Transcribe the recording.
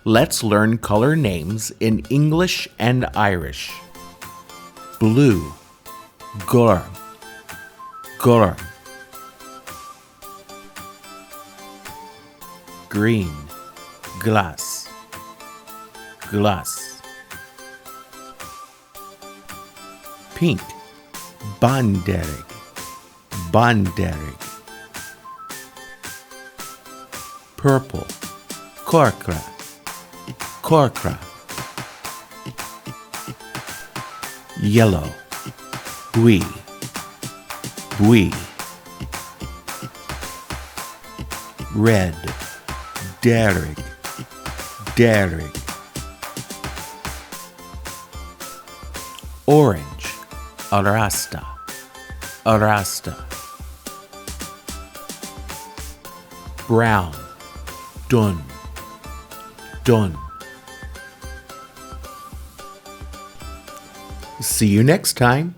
Let's learn color names in English and Irish. Blue, gorm, gorm. Green, glas, glas. Pink, bándearg, bándearg. Purple, corcra, corcra. Yellow, bui, bui. Red, dearg, dearg. Orange, oráiste, oráiste. Brown, donn, donn. See you next time.